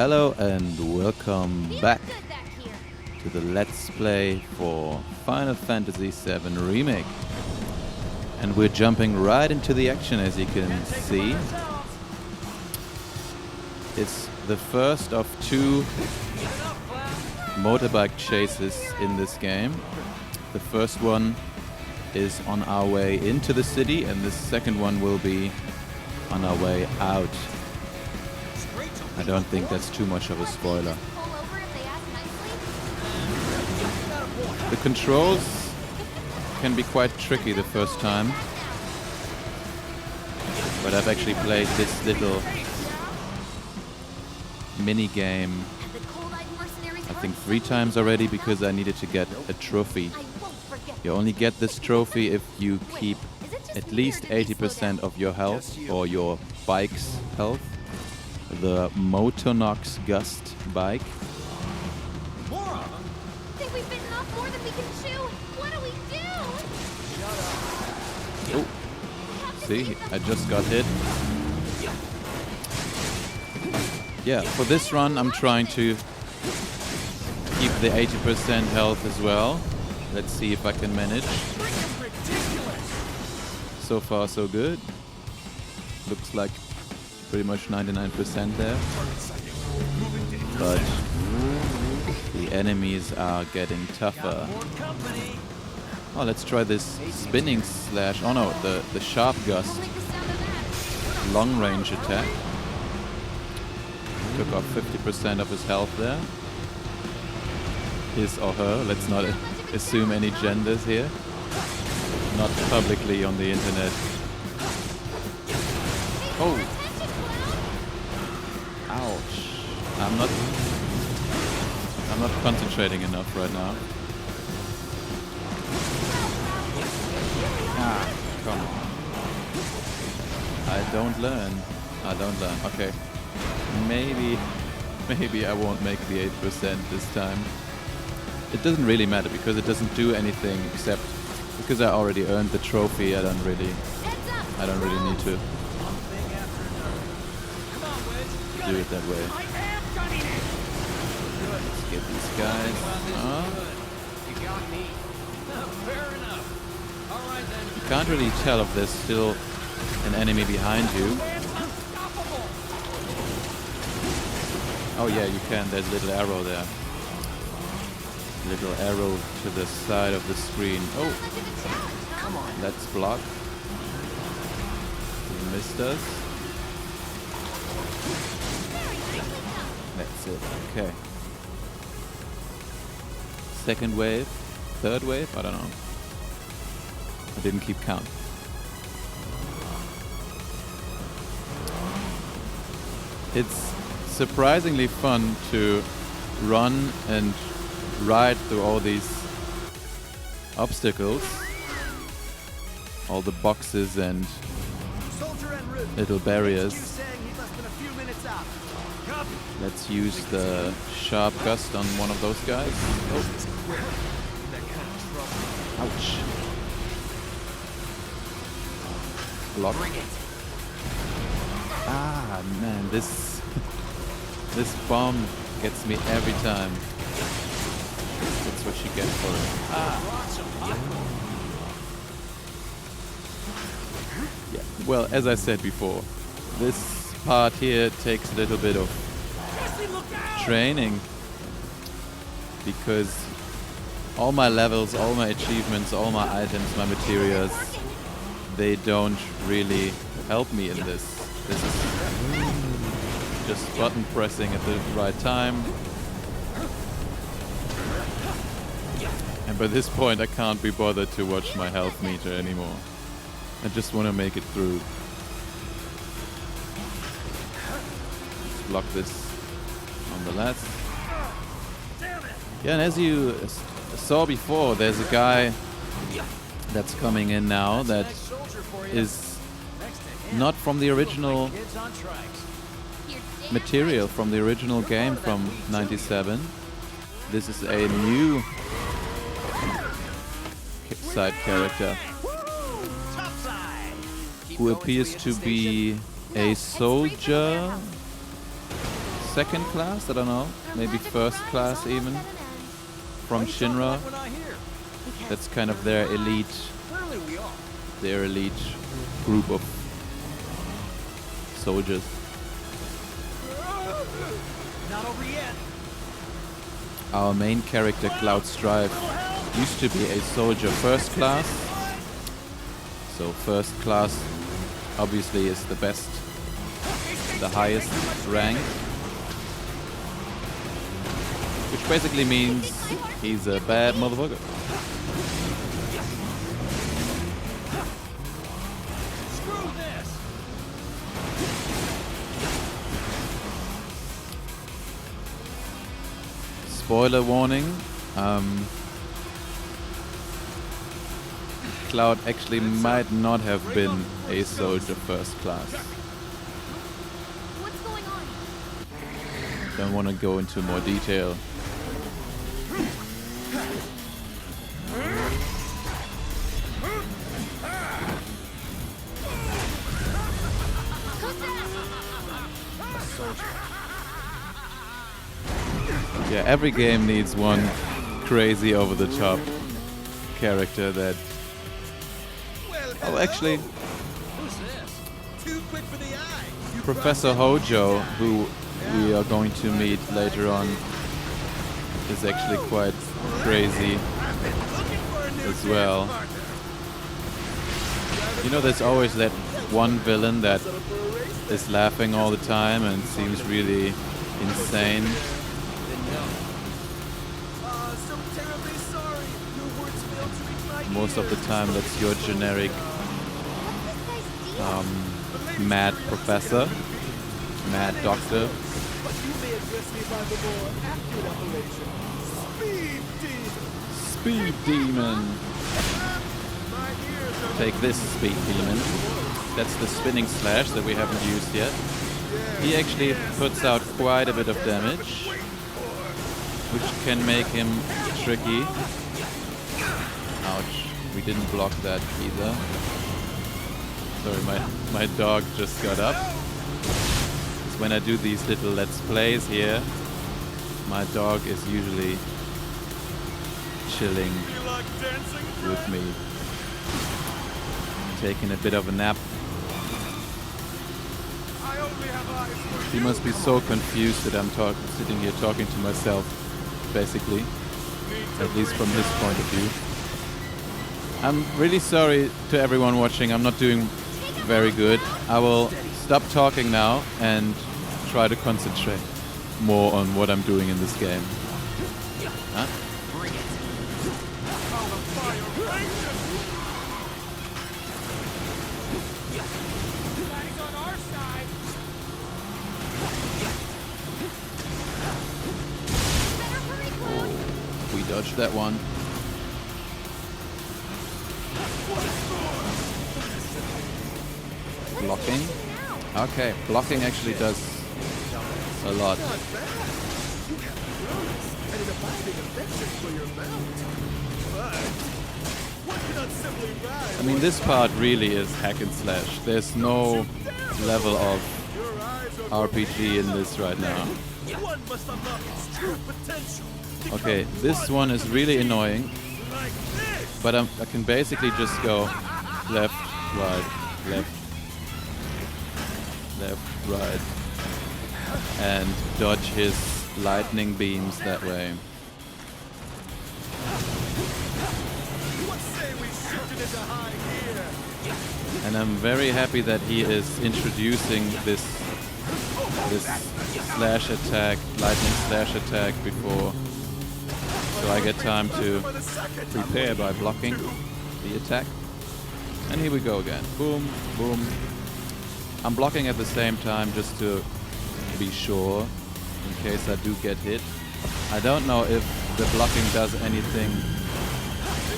Hello and welcome back to the Let's Play for Final Fantasy VII Remake. And we're jumping right into the action, as you can see. It's the first of two motorbike chases in this game. The first one is on our way into the city, and the second one will be on our way out. I don't think that's too much of a spoiler. The controls can be quite tricky the first time, but I've actually played this little mini game I think 3 times already because I needed to get a trophy. You only get this trophy if you keep at least 80% of your health or your bike's health. The Motonox Gust bike. More of them? Think we've bitten off more than we can chew. What do we do? Oh, see, I just got hit. Yeah, for this run I'm trying to keep the 80% health as well. Let's see if I can manage. So far so good. Looks like pretty much 99% there. But the enemies are getting tougher. Oh, let's try this spinning slash. Oh no, the sharp gust long range attack. Took off 50% of his health there. His or her. Let's not assume any genders here. Not publicly on the internet. Oh! Ouch. I'm not concentrating enough right now. Ah, come on. I don't learn. Okay. Maybe I won't make the 8% this time. It doesn't really matter because it doesn't do anything except because I already earned the trophy. I don't really need to do it that way. Let's get these guys. You can't really tell if there's still an enemy behind you. Oh yeah, you can. There's a little arrow there. Little arrow to the side of the screen. Oh, let's block. He missed us. That's it. Okay. Second wave, third wave. I don't know. I didn't keep count. It's surprisingly fun to run and ride through all these obstacles, all the boxes and little barriers. Let's use the sharp gust on one of those guys. Oh. Ouch. Block. Ah man, this bomb gets me every time. That's what you get for it. Ah. Yeah. Well, as I said before, this part here takes a little bit of training because all my levels, all my achievements, all my items, my materials, they don't really help me in this. This is just button pressing at the right time. And by this point I can't be bothered to watch my health meter anymore. I just want to make it through. Let's block this on the left. Yeah, and as you saw before, there's a guy that's coming in now that is not from the original material, from the original game from '97. This is a new side character who appears to be a soldier second class, I don't know, maybe first class even, from Shinra. We're not here. That's kind of their elite, Clearly we are. group of soldiers. Not over yet. Our main character, Cloud Strife, used to be a soldier first class. So first class obviously is the best, the highest rank. Which basically means he's a bad motherfucker. Screw this. Spoiler warning. Cloud actually might not have been a soldier first class. What's going on? Don't want to go into more detail. Yeah, every game needs one crazy over-the-top character that... Oh, actually, Who's this? Too quick for the eye. You Professor Hojo, who we are going to meet later on, is actually quite crazy as well. You know, there's always that one villain that is laughing all the time and seems really insane. so terribly sorry. Your words failed to reach my Most of the time, that's your generic What's this guy's deal? mad professor, mad doctor. But you may address me by the more accurate appellation. Speed Speed Demon. Demon. My ears are Take this, Speed Demon. That's the spinning slash that we haven't used yet. He actually puts out quite a bit of damage, which can make him tricky. Ouch. We didn't block that either. Sorry, my dog just got up. 'Cause when I do these little let's plays here, my dog is usually chilling You like dancing? with me, taking a bit of a nap. I only have eyes for He must be so confused that I'm sitting here talking to myself, basically, at least from his point of view. I'm really sorry to everyone watching. I'm not doing very good. I will stop talking now and try to concentrate more on what I'm doing in this game. Huh? on our side. Better hurry, Cloud. We dodged that one. Blocking. Okay, blocking actually does a lot. And an abiding affection for your mount. But what cannot simply rise? I mean, this part really is hack and slash. There's no level of Your eyes are RPG in this right now. one must unlock its true potential. Okay, this one is really annoying, Like this. but I can basically just go left, right, left, left, right, and dodge his lightning beams that way. What say we shoot it into high gear? And I'm very happy that he is introducing this slash attack, lightning slash attack before, so I get time to For the second. prepare by blocking the attack. And here we go again. Boom, boom. I'm blocking at the same time just to be sure in case I do get hit. I don't know if the blocking does anything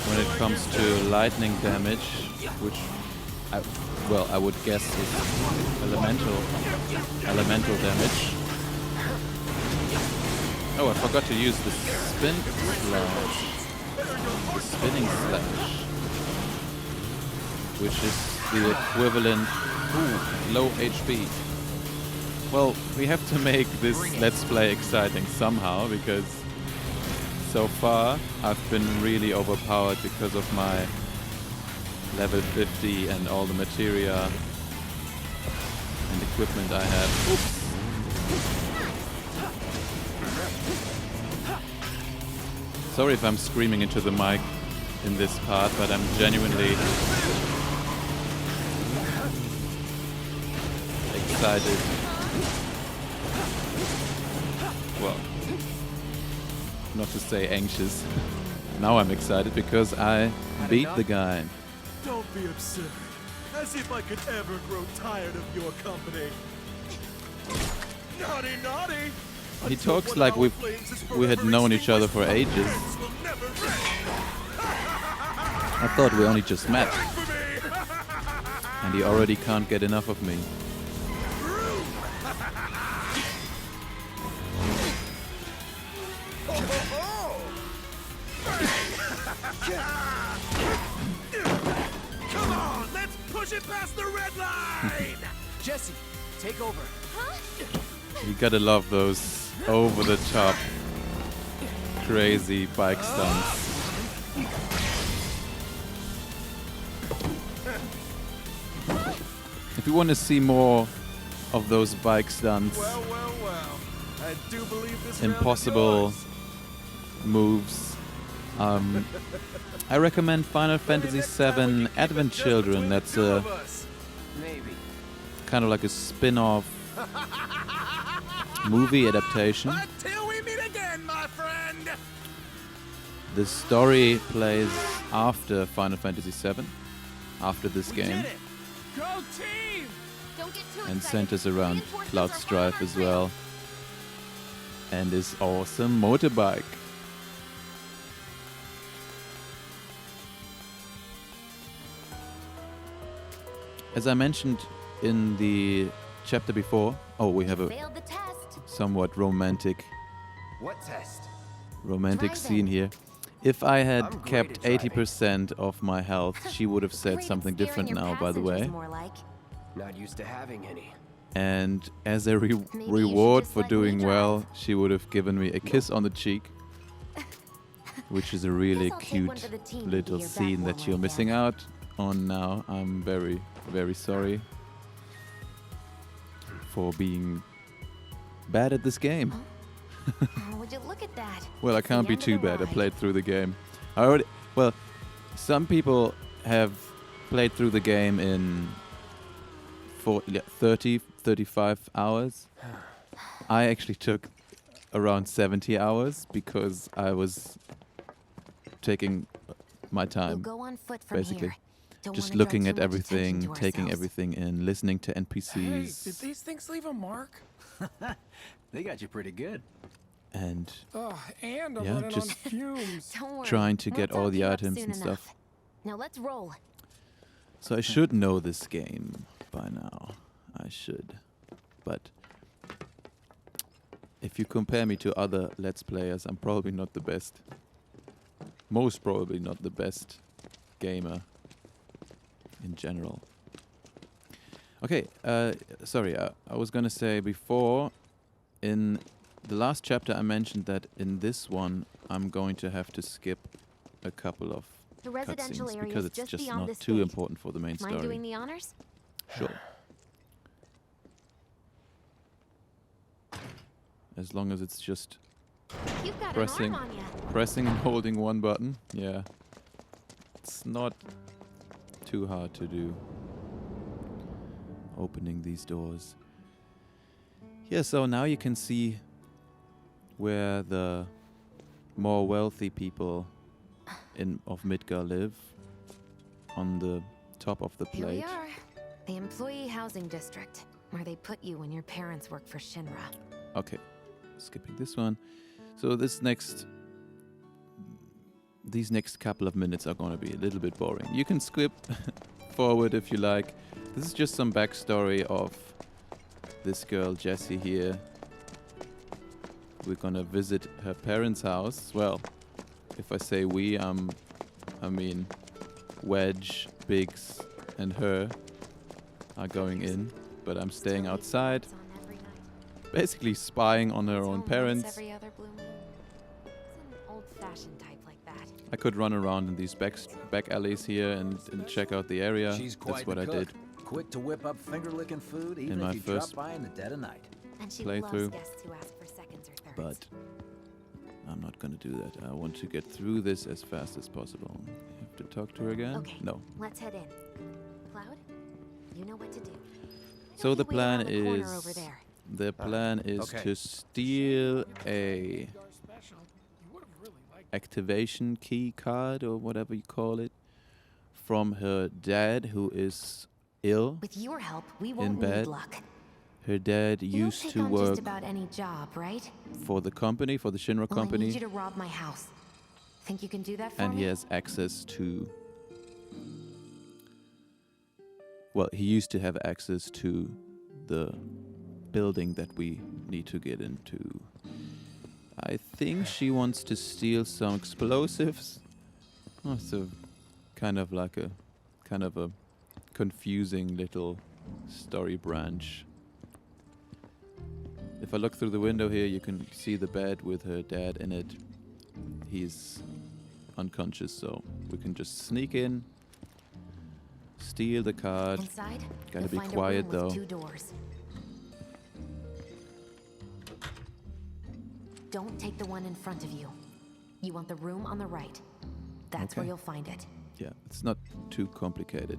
when it comes to lightning damage, which I would guess is elemental damage. Oh, I forgot to use the spin slash. The spinning slash. Which is the equivalent... Ooh, low HP. Well, we have to make this Let's Play exciting somehow, because so far I've been really overpowered because of my level 50 and all the materia and equipment I have. Oops. Sorry if I'm screaming into the mic in this part, but I'm genuinely excited. Well, not to say anxious. Now I'm excited because I beat the guy. Don't be absurd. As if I could ever grow tired of your company. Naughty, naughty! He talks like we had known each other for ages. I thought we only just met. And he already can't get enough of me. Come on, let's push it past the red line! Jesse, take over. You gotta love those over-the-top, crazy bike stunts. If you want to see more of those bike stunts, Well. I do believe this impossible round is yours. moves, I recommend Final Fantasy VII Advent Children. That's Two a of us. Maybe. kind of like a spin-off movie adaptation. Until we meet again, my friend! The story plays after Final Fantasy VII, after this game, Go team! Don't get too and excited. centers around Reinforcements Cloud are hot Strife on as our trail. well, and his awesome motorbike. As I mentioned in the chapter before, we have a Failed the test. somewhat romantic What test? Driving. scene here. If I had I'm great kept at driving. 80% of my health, she would have said Great at something steering different your now, by the way. passengers, more like. Not used to having any. And as a Maybe you should reward just for let me doing drive. well, she would have given me a kiss on the cheek, which is a really Guess I'll take one cute for the team to be little your scene backbone that you're right missing there. out on now. I'm very, very sorry for being bad at this game. Oh, would you look at that? Well, I It's the can't be end of too the bad. I ride. played through the game. Some people have played through the game in 30, 35 hours. I actually took around 70 hours because I was taking my We'll time, go on foot from basically. here. Don't Just wanna draw looking too at much attention everything, to taking ourselves. everything in, listening to Hey, NPCs, did these things leave a mark? They got you pretty good. and And I'm Yeah, running just on fumes. Don't worry. trying to we'll get all talk the you up items soon and stuff. enough. Now let's roll. So I should know this game by now. I should. But if you compare me to other Let's Players, I'm probably not the best. Most probably not the best gamer in general. Okay, sorry, I was gonna say before, in the last chapter I mentioned that in this one I'm going to have to skip a couple of The residential cutscenes area because is it's just just beyond not this too gate. important for the main Mind story. doing the honors? Sure. As long as it's just You've got Pressing. an arm on ya. pressing and holding one button. Yeah. It's not too hard to do. Opening these doors. Yeah, so now you can see where the more wealthy people of Midgar live on the top of the Here plate. we are. The employee housing district, where they put you when your parents work for Shinra. Okay, skipping this one. So these next couple of minutes are going to be a little bit boring. You can skip forward if you like. This is just some backstory of this girl Jessie here. We're going to visit her parents' house. Well, if I say we, I mean Wedge, Biggs, and her are going in, but I'm staying outside. It's on every night. basically spying on her It's own home once parents. every other blue moon. It's an old-fashioned type like that. I could run around in these back alleys here and check out the area. She's quite That's what the I cook. did. Quick to whip up finger-licking food, even my if you first drop by in the dead of night. And she playthrough. loves guests who ask for seconds or thirds. But I'm not gonna do that. I want to get through this as fast as possible. Have to talk to her again? Okay, No. let's head in. Cloud, you know what to do. So the Wait plan around the corner is over there. the plan is okay. to steal a Our special. You would have really liked activation key card or whatever you call it from her dad, who is ill. With your help, we won't bed. need luck. Her dad You'll used take to on work just about any job, right? for the company, for the Shinra Well, I need company, you to rob my house. Think you can do that for and me? he has access to. Well, he used to have access to the building that we need to get into. I think she wants to steal some explosives. Oh, so kind of like a confusing little story branch. If I look through the window here, you can see the bed with her dad in it. He's unconscious, so we can just sneak in, steal the card. Inside, Gotta you'll be find quiet, a room though. with 2 doors. Don't take the one in front of you. You want the room on the right. That's where Okay. you'll find it. Yeah, it's not too complicated.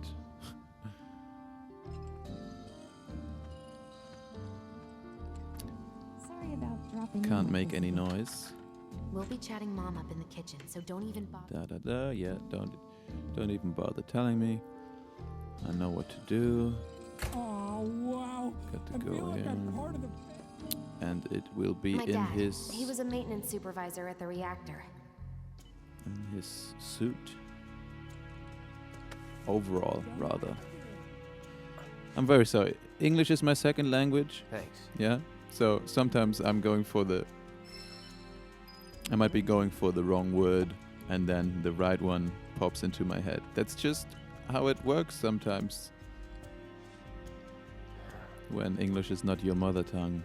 Sorry about dropping Can't in make this any week. noise. We'll be chatting Mom up in the kitchen, so don't even bother. Da da da. Yeah, don't even bother telling me. I know what to do, Oh, wow. Got to I go feel like I'm in. part of the... and it will be My in dad, his he was a maintenance supervisor at the reactor. suit. Overall, rather. I'm very sorry. English is my second language. Thanks. Yeah. So sometimes I might be going for the wrong word, and then the right one pops into my head. That's just how it works sometimes when English is not your mother tongue.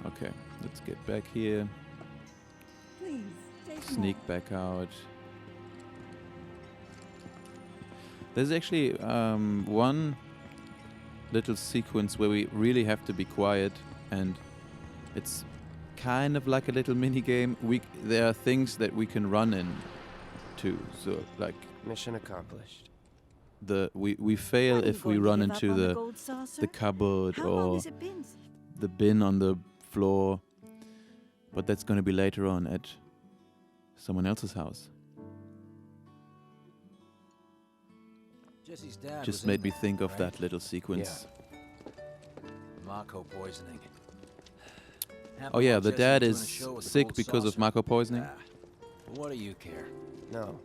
Okay, let's get back here. Please, take Sneak more. back out. There's actually one little sequence where we really have to be quiet, and it's kind of like a little mini game. There are things that we can run in to, so like Mission accomplished. we fail Are you if we going to run give up into on the the gold saucer? the cupboard How long or has it been? the bin on the floor, but that's going to be later on at someone else's house. Jesse's dad Just was made in me there, think of right? that little sequence. Mako poisoning. Oh yeah, the Jesse dad doing a is show with the sick gold because of saucer. Mako poisoning. Ah, what do you care? No.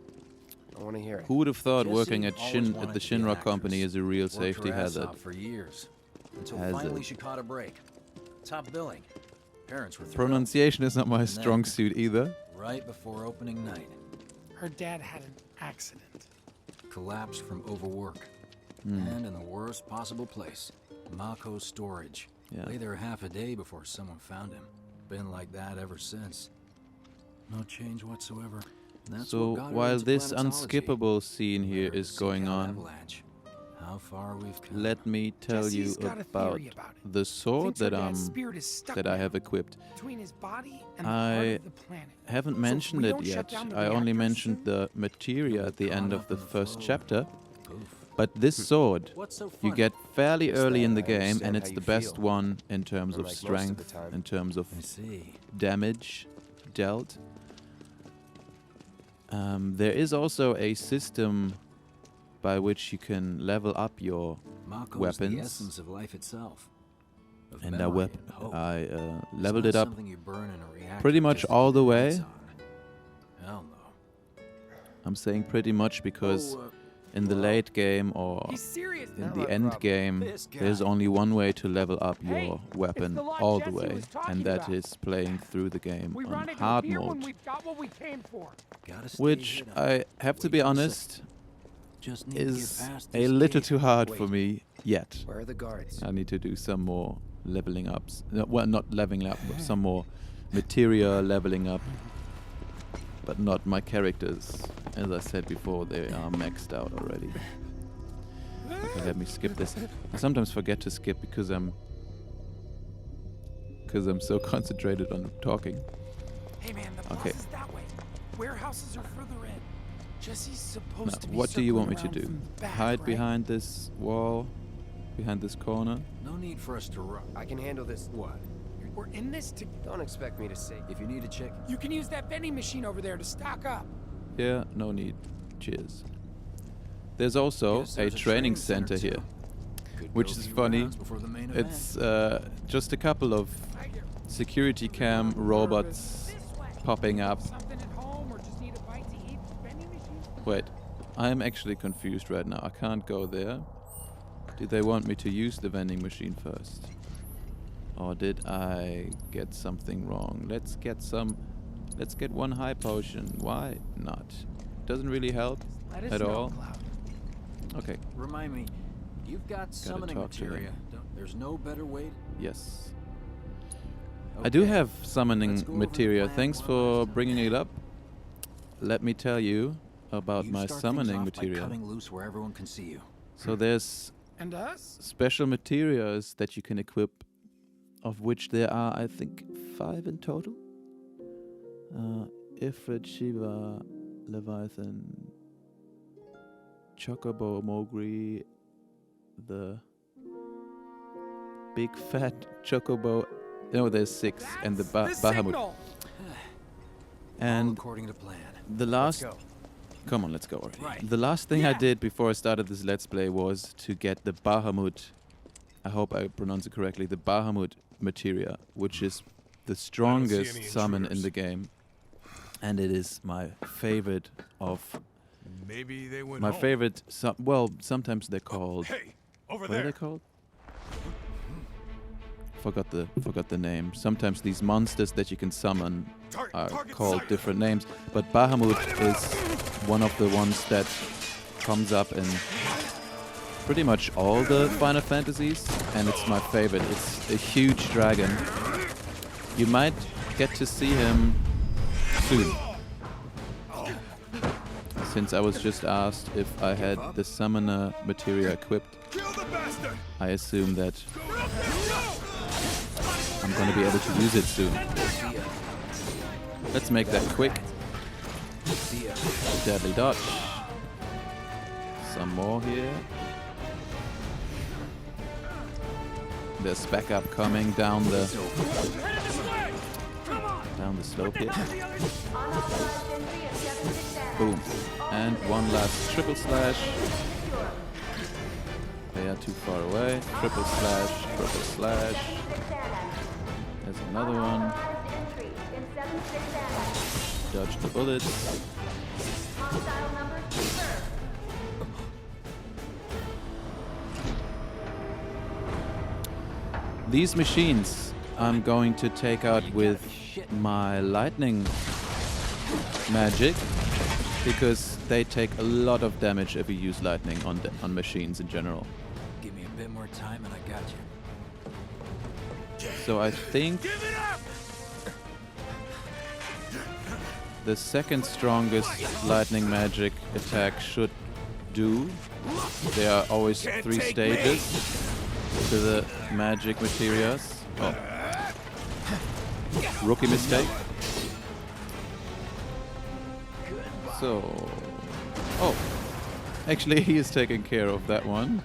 I want to hear it. Who would have thought Jesse working at always at wanted the to be an Shinra company actress. is a real Worked safety her ass hazard? off for years. Until Hazard. finally she caught a break. Top billing. Parents were thrilled. Pronunciation is not my then- strong suit either. Right before opening night. Her dad had an accident. Collapsed from overwork. Hmm. And in the worst possible place. Mako's storage. Yeah. Lay there half a day before someone found him. Been like that ever since. No change whatsoever. That's So what got her while into this planetology. unskippable scene here Better is seek going out on, Avalanche. How far we've come. let me tell Jesse's you got a about theory about it. the sword Thinks her that dad's spirit is stuck that I now have equipped. between his body and I the heart of the planet. Haven't So if mentioned we it don't shut yet. down the I only reactors mentioned soon, the materia at the caught end up of the in the first flow. chapter. Poof. But this sword, What's so you funny? get fairly Just early that in the I game, and understand it's how the you best feel. one in terms of Unlike most of the strength, time. in terms of I see. damage dealt. There is also a system by which you can level up your Mako's weapons. the essence of life itself. Of and memory and hope. I It's leveled not it up something you burn in a reactor pretty much just to all keep the lights way. on. Hell no. I'm saying pretty much because Oh, in the late game or He's serious. in Not the my end problem. game, This there's guy. only one way to level up Hey, your weapon the lot all the Jesse way, was talking and that about. is playing through the game We on run into hard here when mode. we've got what we came for. gotta stay Which hidden. I have to Wait be for a honest, Just need to get is past a this little gate. too hard Wait. for me yet. Where are the guards? I need to do some more leveling ups. No, well, not leveling up, but some more material leveling up. But not my characters. As I said before, they are maxed out already. Okay, let me skip this. I sometimes forget to skip because I'm so concentrated on talking. Hey man, the Okay. boss is that way. Warehouses are further in. Jesse's supposed Now, to be what do you want me to circling do? around from the back, Hide right? behind this wall? Behind this corner? No need for us to run. I can handle this. What? We're in this to. Don't expect me to say. If you need to check, You can use that vending machine over there to stock up. Yeah, no need. Cheers. There's also Guess a there's training center too. here, Could which go a is few funny. rounds before the main event. It's just a couple of security cam robots This way. popping up. Something at home or just need a bite to eat? Vending machine? Wait, I'm actually confused right now. I can't go there. Do they want me to use the vending machine first? Or did I get something wrong? Let's get one high potion. Why not? Doesn't really help Let us at know, all. Cloud. Okay, Remind me, you've got summoning talk to materia. them. There's no better way. yes. I do Okay. have summoning Let's go over the materia. plan Thanks one for last time. bringing it up. Let me tell you about You my start things summoning off by materia. cutting loose where everyone can see you. So there's And us? special materials that you can equip, of which there are, I think, 5 in total. Ifrit, Shiva, Leviathan, Chocobo, Mowgli, the big fat Chocobo. No, there's 6, and the The Bahamut. signal! All And according to plan. the last. Go. Come on, let's go already. Right. The last thing I Yeah. did before I started this Let's Play was to get the Bahamut. I hope I pronounce it correctly. The Bahamut materia, which is the strongest any summon in intruders. the game, and it is my favorite of Maybe they went my home. favorite. Well, sometimes they're called. Hey, over What are there. they called? Forgot the name. Sometimes these monsters that you can summon are called different names, but Bahamut is one of the ones that comes up in pretty much all the Final Fantasies, and it's my favorite. It's a huge dragon. You might get to see him soon. Since I was just asked if I had the summoner materia equipped, Kill the bastard. I assume that I'm going to be able to use it soon. Let's make that quick. Deadly dodge. Some more here. There's backup coming down the slope here. Boom. And one last triple slash. They are too far away. Triple slash, triple slash. There's another one. Dodge the bullets. These machines I'm going to take out with my lightning magic, because they take a lot of damage if you use lightning on machines in general. Give me a bit more time and I got you. So I think the second strongest lightning magic attack should do. There are always 3 stages to the magic materials. Oh. Rookie mistake. So, oh, actually he is taking care of that one.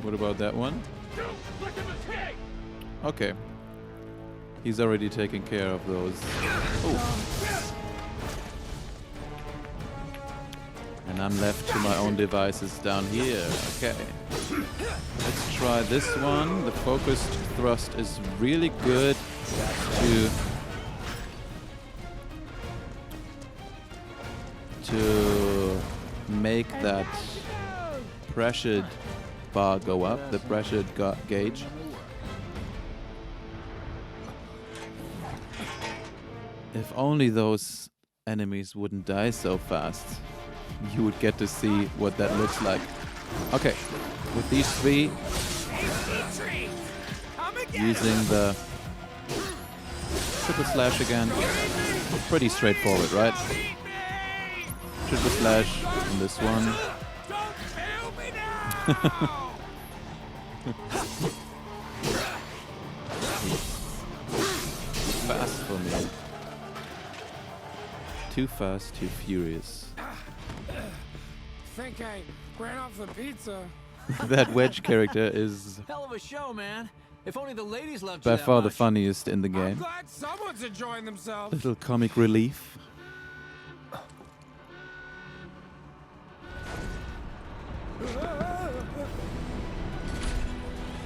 What about that one? Okay. He's already taking care of those. Oh. And I'm left to my own devices down here. Okay. Let's try this one. The focused thrust is really good to make that pressured bar go up, the pressured gauge. If only those enemies wouldn't die so fast, you would get to see what that looks like. Okay, with these three, using the triple slash again, pretty straightforward, right? Triple slash on this one. Fast for me. Too fast, too furious. Think I ran off the pizza. That Wedge character is Hell of a show, man. If only the ladies loved by you that far the much. funniest in the I'm game. glad someone's enjoying themselves. Little comic relief.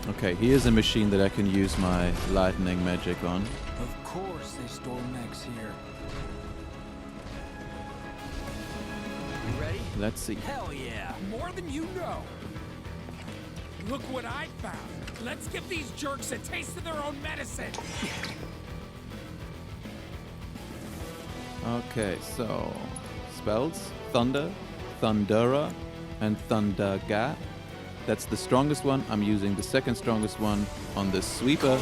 Okay, here's a machine that I can use my lightning magic on. Of course they store mechs here. You ready? Let's see. Hell yeah. More than you know. Look what I found. Let's give these jerks a taste of their own medicine. Okay, so spells: Thunder, Thundera, and Thunderga. That's the strongest one. I'm using the second strongest one on this sweeper.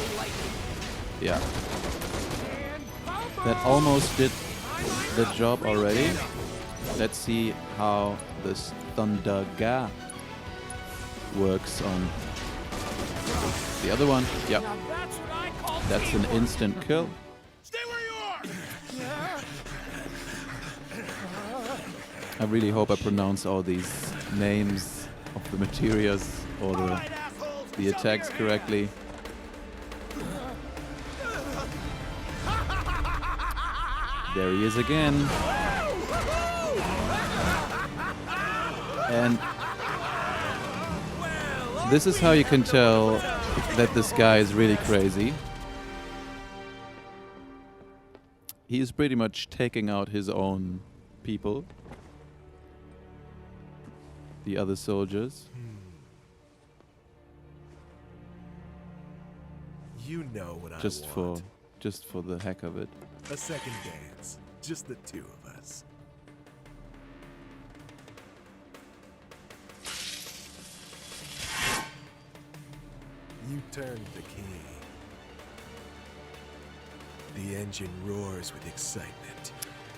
Yeah. That almost did the job already. Let's see how this Thunderga works on the other one. Yep. Now that's what I call That's an instant kill. Stay where you are! I really hope I pronounce all these names of the materials or the attacks correctly. There he is again. And this is how you can tell that this guy is really crazy. He is pretty much taking out his own people. The other soldiers. You know what I Just want. for the heck of it. A second dance. Just the two of us. You turned the key. The engine roars with excitement.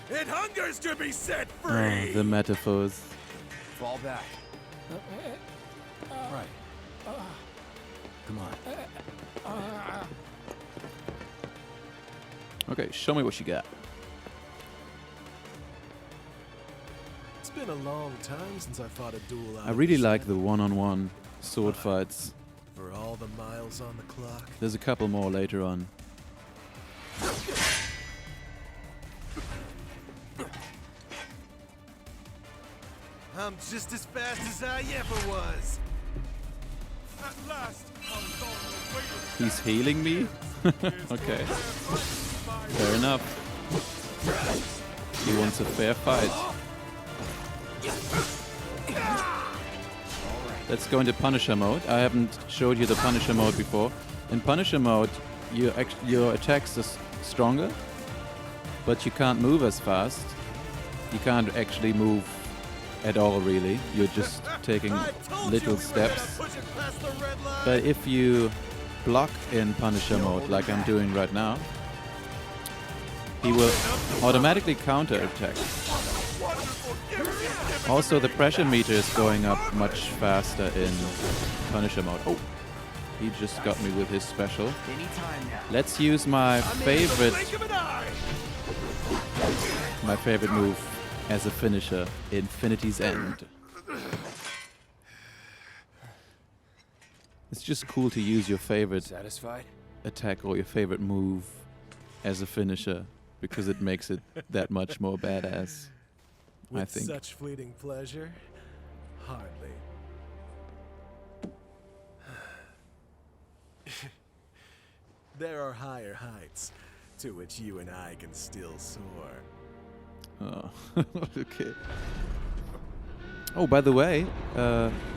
It hungers to be set free! Oh, the metaphors. Fall back. Right. Come on. Okay, show me what you got. It's been a long time since I fought a duel out I in really the like the shadow. one-on-one sword fights. For all the miles on the clock. There's a couple more later on. I'm just as fast as I ever was. At last, He's healing me? Okay. Fair enough. He wants a fair fight. Let's go into Punisher mode. I haven't showed you the Punisher mode before. In Punisher mode, your attacks are stronger, but you can't move as fast. You can't actually move at all, really. You're just taking little steps. But if you block in Punisher mode, like I'm doing right now, he will automatically counter-attack. Also, the pressure meter is going up much faster in Punisher mode. Oh, he just got me with his special. Anytime now. Let's use my favorite move as a finisher, Infinity's End. It's just cool to use your favorite Satisfied? attack or your favorite move as a finisher because it makes it that much more badass. With I think. such fleeting pleasure? Hardly. There are higher heights to which you and I can still soar. Oh, okay. Oh, by the way,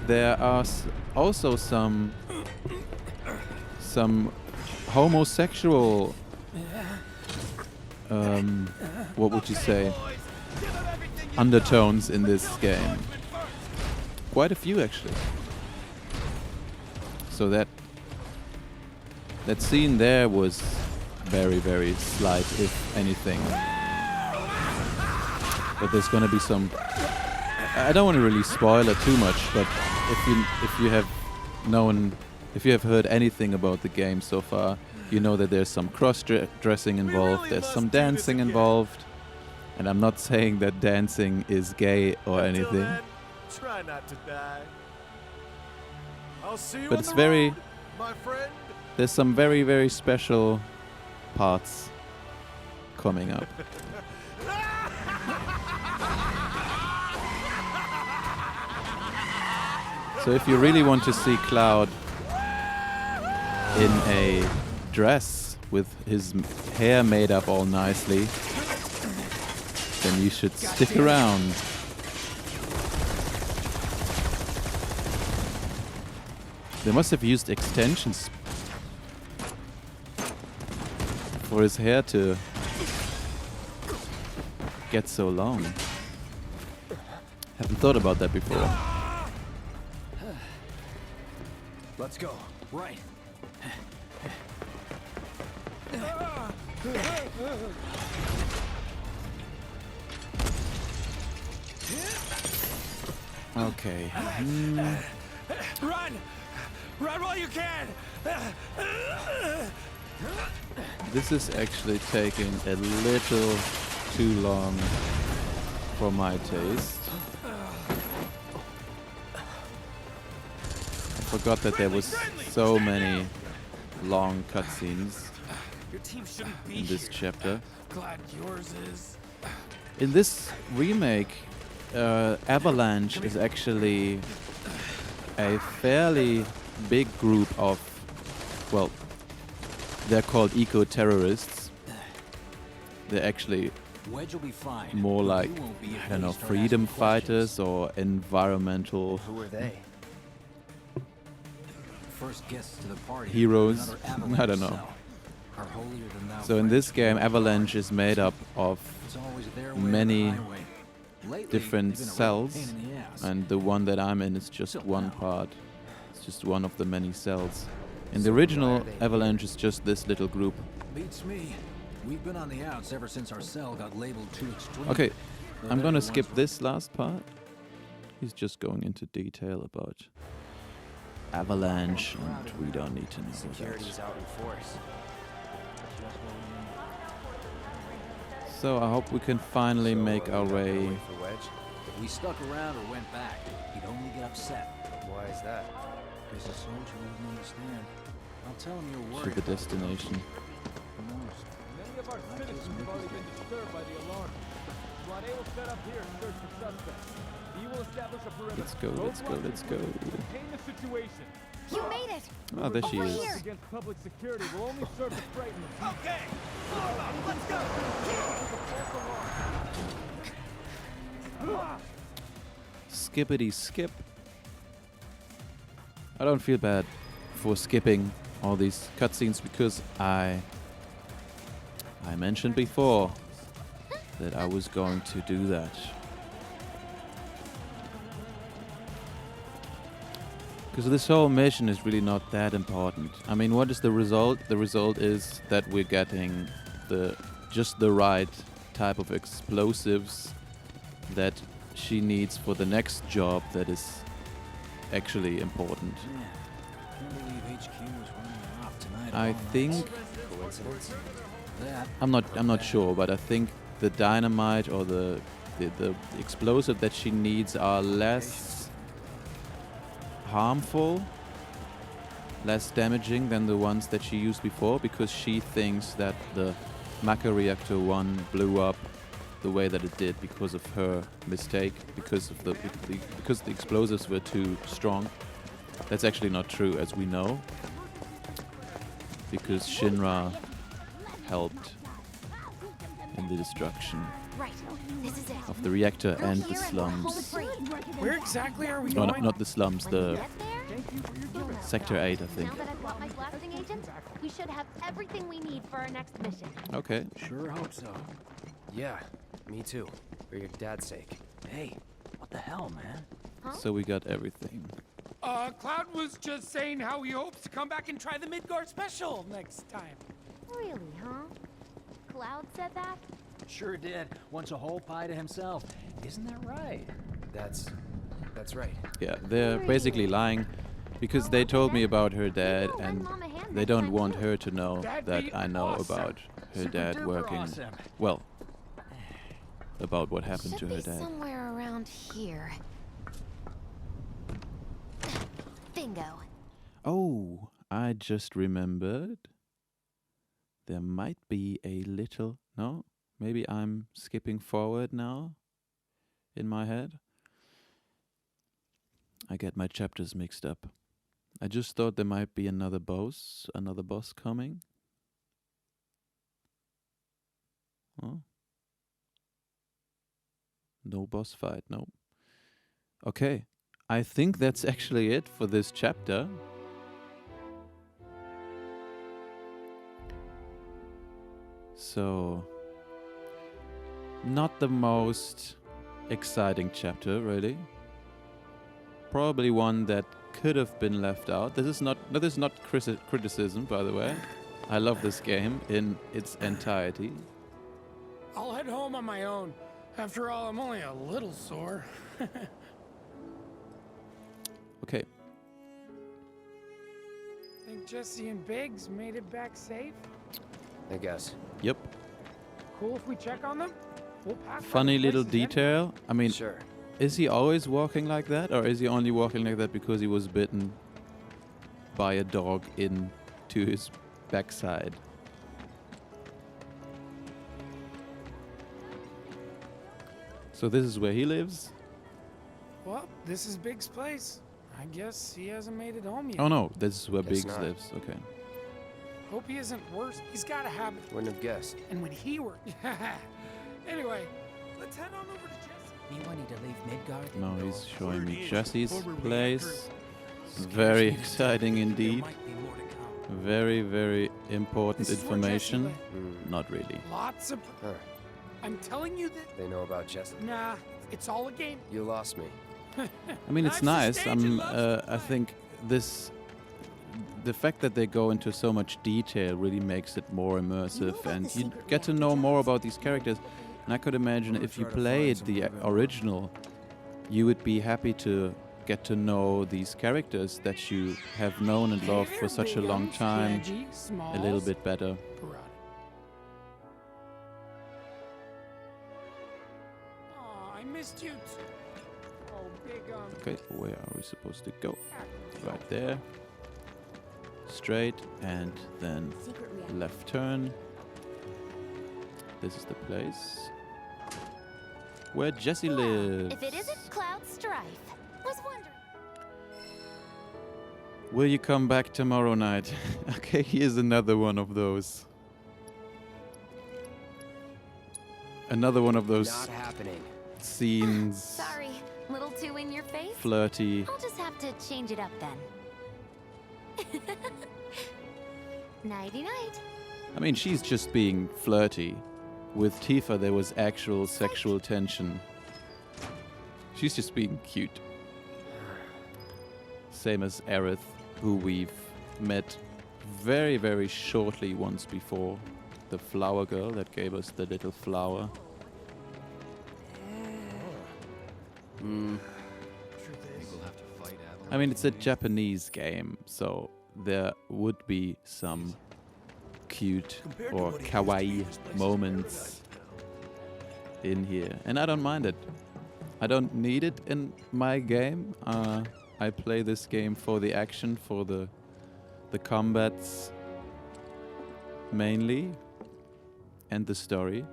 there are also some homosexual what would you say, undertones in this game. Quite a few, actually. So that scene there was very, very slight, if anything. But there's gonna be some. I don't want to really spoil it too much, but if you have heard anything about the game so far, you know that there's some cross-dressing involved, there's some dancing involved, and I'm not saying that dancing is gay or anything. Then, try not to die. I'll see you But on it's the very. road, my friend. There's some very, very special parts coming up. So if you really want to see Cloud in a dress with his hair made up all nicely, then you should stick around. They must have used extensions for his hair to get so long. Haven't thought about that before. Let's go. Right. Okay. Run! Run while you can! This is actually taking a little too long for my taste. I forgot that there was so many long cutscenes Your team shouldn't be in this here. chapter. Glad yours is. In this remake, Avalanche is actually a fairly big group of, well, they're called eco-terrorists. They're actually Wedge will be fine. more but like, you won't be if I don't know, they start freedom asking questions. fighters or environmental Who are they? First guests to the party. heroes. Another I avalanche don't know. cell. Our holier than thou So in friends this game, will be Avalanche is made up of It's always their way or many the highway. Lately, different they've been a real cells, pain in the ass. and the one that I'm in is just Till one now. part. It's just one of the many cells. In the So why original, are they- Avalanche is just this little group. Beats me. We've been on the outs ever since our cell got labeled too extreme. Okay, Though I'm they're gonna the skip ones this last part. He's just going into detail about Avalanche, and we don't need to know Security's that. out in force. So I hope we can finally make So, our we don't way. wait for Wedge? If we stuck around or went back, he'd only get upset. Why is that? There's a soldier who wouldn't understand. I'll tell him you're To worried. the destination. Who knows? Many of our citizens have already been disturbed by the alarm. Squad A will set up here and search for suspects. B will establish a perimeter. Let's go, let's go, let's go. Contain the situation. You made it! Oh, there she Over is. here. Against public security will only serve to frighten them. Okay, let's go. Skippity skip. I don't feel bad for skipping all these cutscenes because I mentioned before that I was going to do that. Because this whole mission is really not that important. I mean, what is the result? The result is that we're getting just the right type of explosives that she needs for the next job that is actually important. Yeah. Can't believe HQ is running off tonight. I of all think nights. Coincidence? That. I'm not sure, but I think the dynamite or the explosive that she needs are less harmful, less damaging than the ones that she used before, because she thinks that the Maka Reactor 1 blew up the way that it did because of her mistake, because of the explosives were too strong. That's actually not true, as we know, because Shinra helped in the destruction Right, this is it. of the reactor Go and the here and we'll hold it slums. free. Where exactly are we No, going? not the slums, When we the get there, Sector 8, I think. Now that I've got my blasting agent, we should have everything we need for our next mission. Okay. Sure hope so. Yeah, me too. For your dad's sake. Hey, what the hell, man? So we got everything. Cloud was just saying how he hopes to come back and try the Midgard special next time. Really, huh? Cloud said that? Sure did. Wants a whole pie to himself. Isn't that right? That's right. Yeah, they're basically lying because they told me about her dad and they don't want her to know that I know about her dad working. Well, about what happened to Should her be dad. somewhere around here. Bingo. Oh, I just remembered. There might be a little... No? Maybe I'm skipping forward now in my head. I get my chapters mixed up. I just thought there might be another boss coming. Oh. No boss fight, no. Okay, I think that's actually it for this chapter. So, not the most exciting chapter, really. Probably one that could have been left out. This is not criticism, by the way. I love this game in its entirety. I'll head home on my own. After all, I'm only a little sore. Okay. Think Jesse and Biggs made it back safe? I guess. Yep. Cool if we check on them? We'll pass by Funny the little places anyway. detail. I mean, Sure. is he always walking like that? Or is he only walking like that because he was bitten by a dog into his backside? So this is where he lives? Well, this is Biggs' place. I guess he hasn't made it home yet. Oh no, this is where Guess Biggs not. lives. Okay. Hope he isn't worse. He's got a habit. Wouldn't have guessed. And when he worked... Anyway, let's head on over to Jesse. Me wanting to leave Midgard? Now he's showing me 38, Jesse's former place. Very exciting There indeed. might be more to come. Very, very important This is where Jesse information. lived. Not really. Lots of... Huh. I'm telling you that... They know about Jesse. Nah, it's all a game. You lost me. I mean, it's Life's a nice. stage and love's the I play. think the fact that they go into so much detail really makes it more immersive, and you get to know more about these characters. And I could imagine if you played the original, you would be happy to get to know these characters that you have known and loved for such a long time a little bit better. Oh, I missed you. Oh, big Okay, where are we supposed to go? Right there. Straight, and then Secret reactor. left turn. This is the place where Jesse lives. If it isn't Cloud Strife. Was wondering. Will you come back tomorrow night? Okay, here's another one of those. Another one of those Not happening. scenes. Sorry, little too in your face. Flirty. I'll just have to change it up then. Nighty night. I mean, she's just being flirty. With Tifa, there was actual sexual tension. She's just being cute. Same as Aerith, who we've met very, very shortly once before. The flower girl that gave us the little flower. I mean, it's a Japanese game, so there would be some cute or kawaii moments in here. And I don't mind it. I don't need it in my game. I play this game for the action, for the combats mainly, and the story.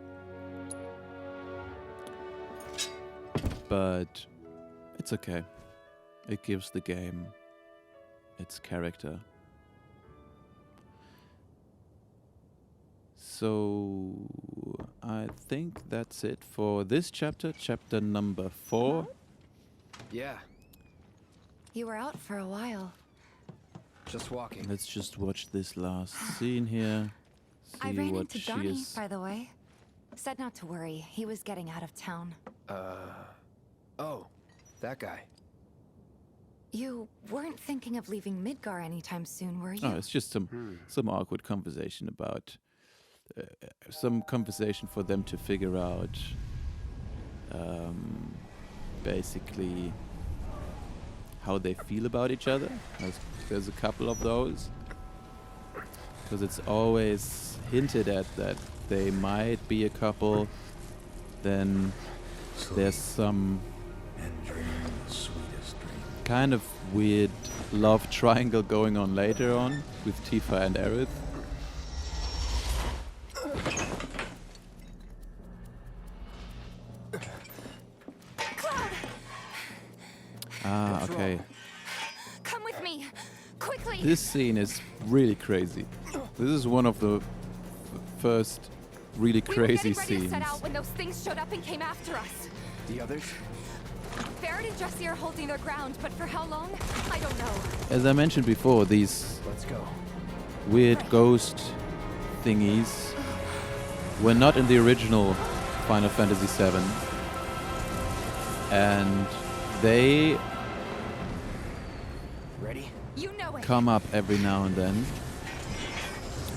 But it's okay. It gives the game its character. So I think that's it for this chapter, chapter number 4. Yeah. You were out for a while. Just walking. Let's just watch this last scene here. I See ran what into she Donnie, is. by the way. Said not to worry. He was getting out of town. Oh, that guy. You weren't thinking of leaving Midgar anytime soon, were you? Oh, it's just some awkward conversation about some conversation for them to figure out. Basically, how they feel about each other. There's a couple of those, because it's always hinted at that they might be a couple. Then there's some kind of weird love triangle going on later on with Tifa and Aerith. Ah, okay. Come with me, quickly. This scene is really crazy. This is one of the first really We were crazy getting ready to scenes. set out when those things showed up and came after us. The others? Barrett and Jesse are holding their ground, but for how long? I don't know. As I mentioned before, these Let's go. weird ghost thingies were not in the original Final Fantasy VII, and they Ready? You know it. come up every now and then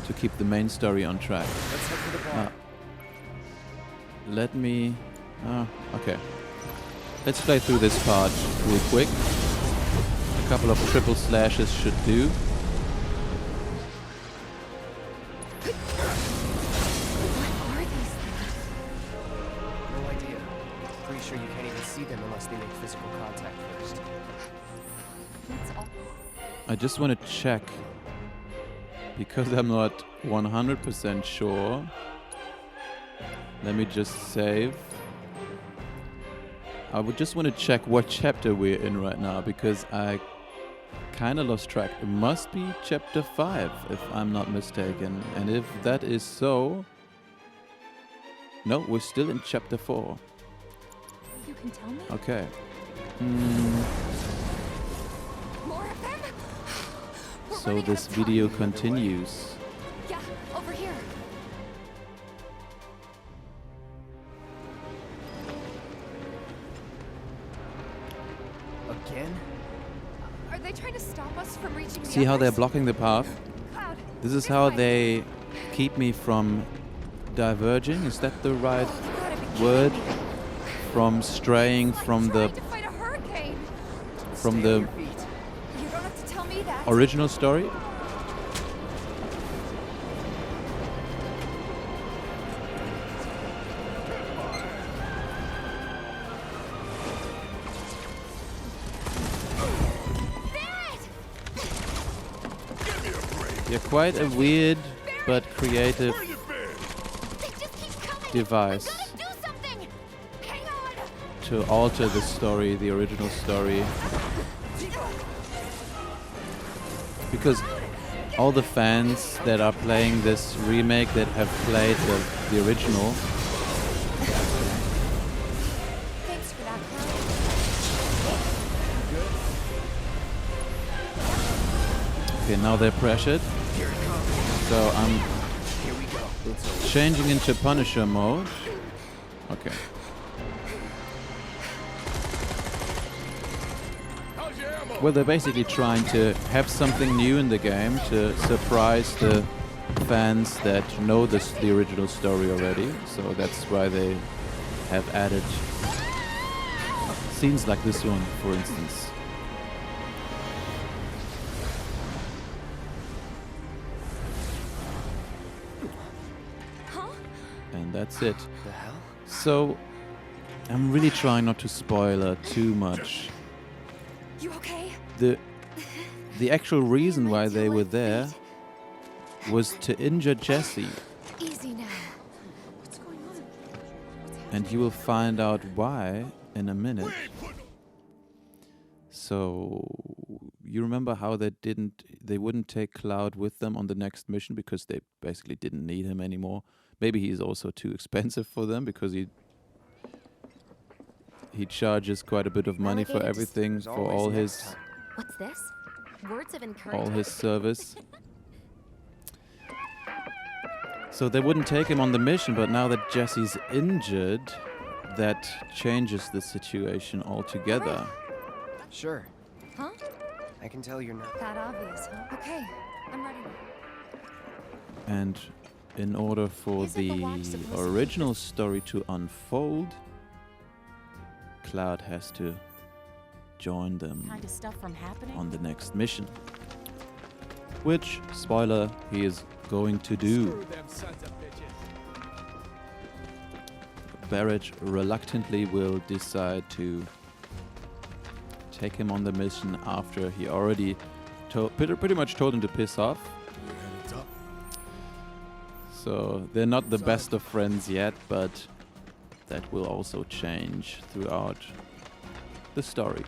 to keep the main story on track. Let's head for the bar. Let me... okay. Let's play through this part real quick. A couple of triple slashes should do. What are these things? No idea. Pretty sure you can't even see them unless they make physical contact first. That's all. I just want to check, because I'm not 100% sure. Let me just save. I would just want to check what chapter we're in right now, because I kind of lost track. It must be chapter 5, if I'm not mistaken. And if that is so... No, we're still in chapter 4. You can tell me? Okay. More of them? We're So running out this of time. video continues. Yeah, over here. Again? Are they trying to stop us from reaching the See how they're others? blocking the path? Cloud, This is this how way. they keep me from diverging. Is that the right You gotta be kidding word? me. From straying It's like from the trying to fight a hurricane. from Stay the on your feet. You don't have to tell me that. original story? You're quite a weird but creative They just keep coming. device Do something. Hang on. to alter the story, the original story. Because all the fans that are playing this remake that have played the original, Thanks for that, Cloud. okay, now they're pressured. So I'm Here we go. It's changing into Punisher mode. Okay. Well, they're basically trying to have something new in the game to surprise the fans that know the original story already. So that's why they have added scenes like this one, for instance. Huh? And that's it. the hell? So I'm really trying not to spoil her too much. You okay? The actual reason why they were there was to injure Jesse, Easy now. What's going on? and you will find out why in a minute. So you remember how they wouldn't take Cloud with them on the next mission because they basically didn't need him anymore. Maybe he's also too expensive for them because he charges quite a bit of money for Renegades? everything, There's for always all next his time. What's this? Words of all encouragement. his service. So they wouldn't take him on the mission, but now that Jesse's injured, that changes the situation altogether. Sure. Huh? I can tell you're not. That obvious, huh? Okay, I'm ready. And in order for Isn't the the watch supposed to original story to unfold, Cloud has to join them Kind of stuff from happening. on the next mission. Which, spoiler, he is going to do. Screw them sons of bitches. Barrett reluctantly will decide to take him on the mission after he already pretty much told him to piss off. So they're not the best of friends yet, but that will also change throughout the story.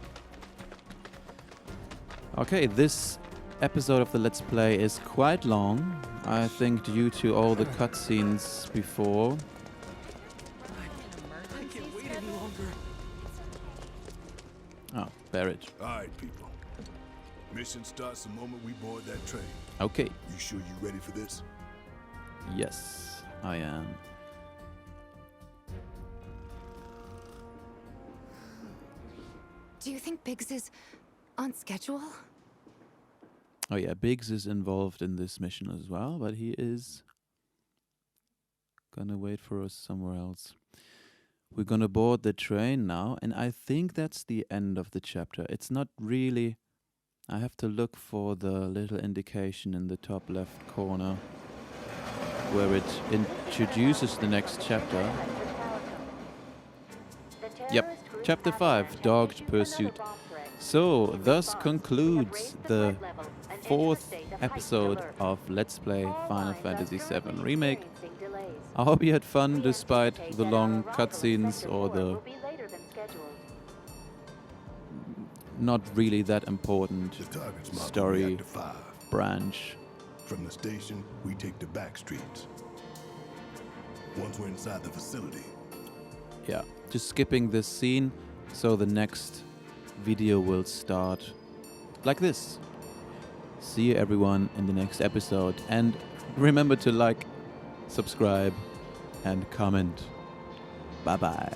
Okay, this episode of the Let's Play is quite long, I think due to all the cutscenes before. I can't wait any longer. Oh, Barrett. Alright, people. Mission starts the moment we board that train. Okay, You sure you ready for this? yes, I am. Do you think Biggs is on schedule? Oh yeah, Biggs is involved in this mission as well, but he is gonna wait for us somewhere else. We're gonna board the train now, and I think that's the end of the chapter. It's not really... I have to look for the little indication in the top left corner where it introduces the next chapter. Yep, chapter 5, Dogged Pursuit. So, thus concludes the 4th episode of Let's Play Final Fantasy VII Remake. I hope you had fun despite the long cutscenes or the not really that important The target's marked story Reactor 5. branch. From the station, we take the back streets. Once we're inside the facility, Yeah, just skipping this scene, so the next video will start like this. See you everyone in the next episode, and remember to like, subscribe, and comment. Bye bye.